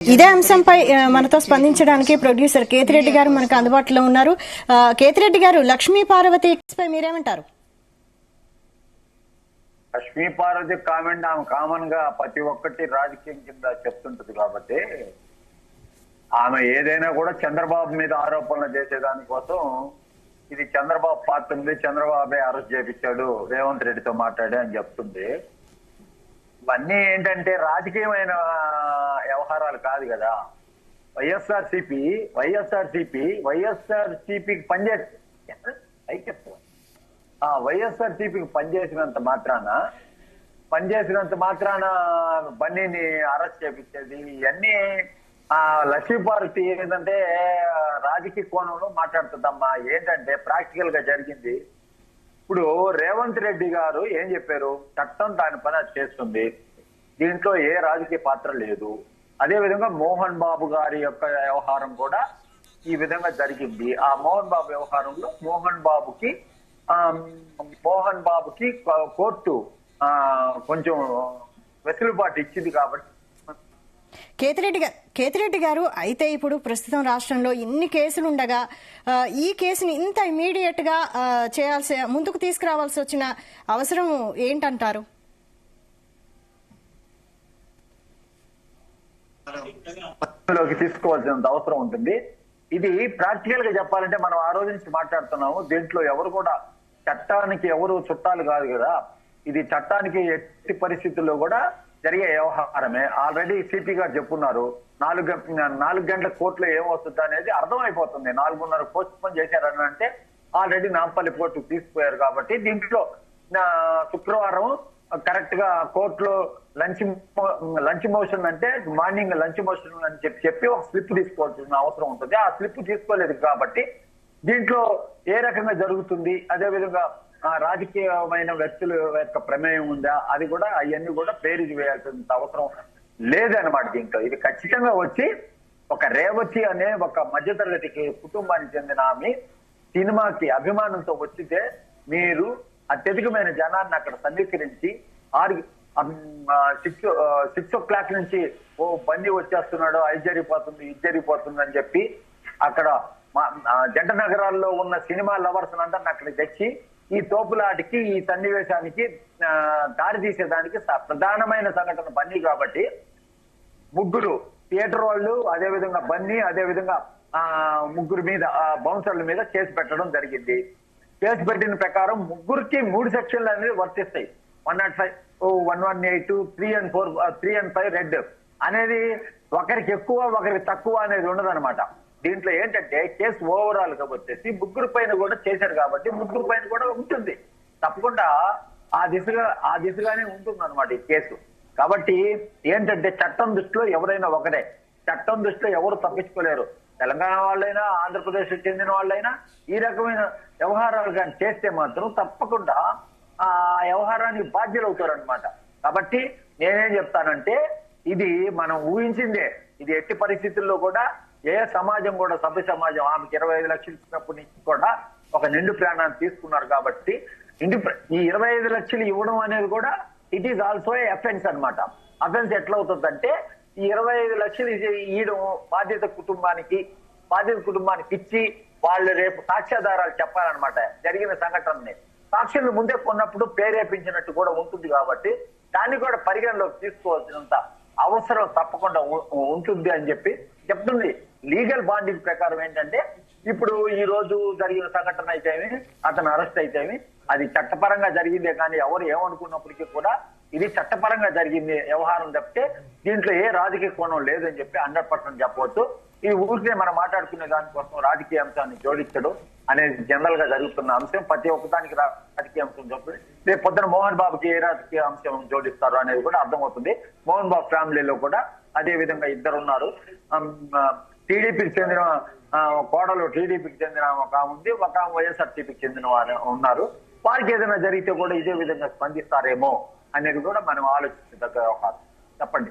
ఇదే అంశంపై మనతో స్పందించడానికి ప్రొడ్యూసర్ కేతిరెడ్డి గారు మనకు అందుబాటులో ఉన్నారు. కేతిరెడ్డి గారు, లక్ష్మీ పార్వతి పై మీరేమంటారు? లక్ష్మీ పార్వతి కామెంట్ ఆమె కామన్ గా ప్రతి ఒక్కటి రాజకీయం కింద చెప్తుంటది కాబట్టి ఆమె ఏదైనా కూడా చంద్రబాబు మీద ఆరోపణలు చేసేదానికోసం ఇది చంద్రబాబు పాత్ర ఉంది, చంద్రబాబే అరెస్ట్ చేపించాడు రేవంత్ రెడ్డితో మాట్లాడి అని చెప్తుంది. ఇవన్నీ ఏంటంటే రాజకీయమైన వ్యవహారాలు కాదు కదా. వైఎస్ఆర్సీపీకి పనిచేసినంత మాత్రాన బన్నీని అరెస్ట్ చేపించేది ఇవన్నీ లక్ష్మీపార్వతి ఏంటంటే రాజకీయ కోణంలో మాట్లాడుతుందమ్మా. ఏంటంటే ప్రాక్టికల్ గా జరిగింది. ఇప్పుడు రేవంత్ రెడ్డి గారు ఏం చెప్పారు, చట్టం దాని పని అది చేస్తుంది, దీంట్లో ఏ రాజకీయ పాత్ర లేదు. అదే విధంగా మోహన్ బాబు గారి యొక్క వ్యవహారం కూడా ఈ విధంగా జరిగింది. ఆ మోహన్ బాబు వ్యవహారంలో మోహన్ బాబుకి కోర్టు కొంచెం వెసులుబాటు ఇచ్చింది కాబట్టి. కేతిరెడ్డి గారు, అయితే ఇప్పుడు ప్రస్తుతం రాష్ట్రంలో ఇన్ని కేసులు ఉండగా ఈ కేసుని ఇంత ఇమీడియట్ గా ముందుకు తీసుకురావాల్సి వచ్చిన అవసరం ఏంటంటారు? తీసుకోవాల్సినంత అవసరం ఉంటుంది. ఇది ప్రాక్టికల్ గా చెప్పాలంటే మనం ఆ రోజు నుంచి మాట్లాడుతున్నాము. దీంట్లో ఎవరు కూడా చట్టానికి ఎవరు చుట్టాలు కాదు కదా. ఇది చట్టానికి ఎట్టి పరిస్థితుల్లో కూడా జరిగే వ్యవహారమే. ఆల్రెడీ సిపి గారు చెప్పున్నారు, 4 గంటల కోర్టులో ఏమవుతుంది అనేది అర్థమైపోతుంది. 4:30 పోస్ట్ పోన్ చేశారని అంటే ఆల్రెడీ నాంపల్లి కోర్టుకు తీసుకుపోయారు కాబట్టి దీంట్లో శుక్రవారం కరెక్ట్ గా కోర్టులో లంచ్ మోషన్ అంటే మార్నింగ్ లంచ్ మోషన్ అని చెప్పి ఒక స్లిప్ తీసుకోవాల్సిన అవసరం ఉంటుంది. ఆ స్లిప్ తీసుకోలేదు కాబట్టి దీంట్లో ఏ రకంగా జరుగుతుంది, అదేవిధంగా రాజకీయమైన వ్యక్తుల యొక్క ప్రమేయం ఉందా, అది కూడా అవన్నీ కూడా బేరీజు వేయాల్సిన అవసరం లేదన్నమాట. దీంట్లో ఇది ఖచ్చితంగా వచ్చి ఒక రేవతి అనే ఒక మధ్యతరగతికి కుటుంబానికి చెందిన ఆమె సినిమాకి అభిమానంతో వచ్చితే మీరు అత్యధికమైన జనాన్ని అక్కడ సమీకరించి 6 o'clock నుంచి బండి వచ్చేస్తున్నాడు, అది జరిగిపోతుంది అని చెప్పి అక్కడ జంట నగరాల్లో ఉన్న సినిమా లవర్స్ అందరిని అక్కడ తెచ్చి ఈ తోపులాటికి ఈ సన్నివేశానికి దారి తీసేదానికి ప్రధానమైన సంఘటన బన్నీ కాబట్టి ముగ్గురు థియేటర్ వాళ్ళు, అదేవిధంగా బన్నీ, అదేవిధంగా ముగ్గురు మీద బౌన్సర్ల మీద కేసు పెట్టడం జరిగింది. కేసు పెట్టిన ప్రకారం ముగ్గురికి 3 సెక్షన్లు అనేవి వర్తిస్తాయి. 105, 118, 3 and 5 రెడ్ అనేది ఒకరికి ఎక్కువ ఒకరికి తక్కువ అనేది ఉండదన్నమాట. దీంట్లో ఏంటంటే కేసు ఓవరాల్ గా వచ్చేసి ముగ్గురు పైన కూడా చేశారు కాబట్టి ముగ్గురు పైన కూడా ఉంటుంది. తప్పకుండా ఆ దిశగానే ఉంటుంది అనమాట ఈ కేసు. కాబట్టి ఏంటంటే చట్టం దృష్టిలో ఎవరైనా ఒకటే, చట్టం దృష్టిలో ఎవరు తప్పించుకోలేరు. తెలంగాణ వాళ్ళైనా ఆంధ్రప్రదేశ్ చెందిన వాళ్ళైనా ఈ రకమైన వ్యవహారాలు కానీ చేస్తే మాత్రం తప్పకుండా ఆ వ్యవహారానికి బాధ్యులు అవుతారనమాట. కాబట్టి నేనేం చెప్తానంటే ఇది మనం ఊహించిందే. ఇది ఎట్టి పరిస్థితుల్లో కూడా ఏ సమాజం కూడా, సభ్య సమాజం ఆమెకి 25 లక్షలు ఇచ్చినప్పటి నుంచి కూడా ఒక నిండు ప్రాణాన్ని తీసుకున్నారు కాబట్టి ఈ 25 లక్షలు ఇవ్వడం అనేది కూడా ఇట్ ఈస్ ఆల్సో ఎఫెన్స్ అనమాట. అఫెన్స్ ఎట్లా అవుతుందంటే ఈ 25 లక్షలు ఇవ్వడం బాధ్యత కుటుంబానికి ఇచ్చి వాళ్ళు రేపు సాక్ష్యాధారాలు చెప్పాలన్నమాట. జరిగిన సంఘటనని సాక్షులు ముందే కొన్నప్పుడు ప్రేరేపించినట్టు కూడా ఉంటుంది కాబట్టి దాన్ని కూడా పరిగణలోకి తీసుకోవాల్సినంత అవసరం తప్పకుండా ఉంటుంది అని చెప్పి చెప్తుంది. లీగల్ బాండింగ్ ప్రకారం ఏంటంటే ఇప్పుడు ఈ రోజు జరిగిన సంఘటన అయితేమి, అతను అరెస్ట్ అయితేమి, అది చట్టపరంగా జరిగిందే కానీ ఎవరు ఏమనుకున్నప్పటికీ కూడా ఇది చట్టపరంగా జరిగింది వ్యవహారం తప్పితే దీంట్లో ఏ రాజకీయ కోణం లేదని చెప్పి 100% చెప్పవచ్చు. ఈ ఊరికే మనం మాట్లాడుకునే దానికోసం రాజకీయ అంశాన్ని జోడించడం అనేది జనరల్ గా జరుగుతున్న అంశం. ప్రతి ఒక్కదానికి రాజకీయ అంశం చెప్పి రేపు పొద్దున మోహన్ బాబుకి ఏ రాజకీయ అంశం జోడిస్తారు అనేది కూడా అర్థమవుతుంది. మోహన్ బాబు ఫ్యామిలీలో కూడా అదే విధంగా ఇద్దరు ఉన్నారు. టీడీపీకి చెందిన కోడలు టీడీపీకి చెందిన ఒక ఉంది, ఒక వైఎస్ఆర్సీపీకి చెందిన వారు ఉన్నారు. వారికి ఏదైనా జరిగితే కూడా ఇదే విధంగా స్పందిస్తారేమో అనేది కూడా మనం ఆలోచించదగ్గ వ్యవహారం. చెప్పండి.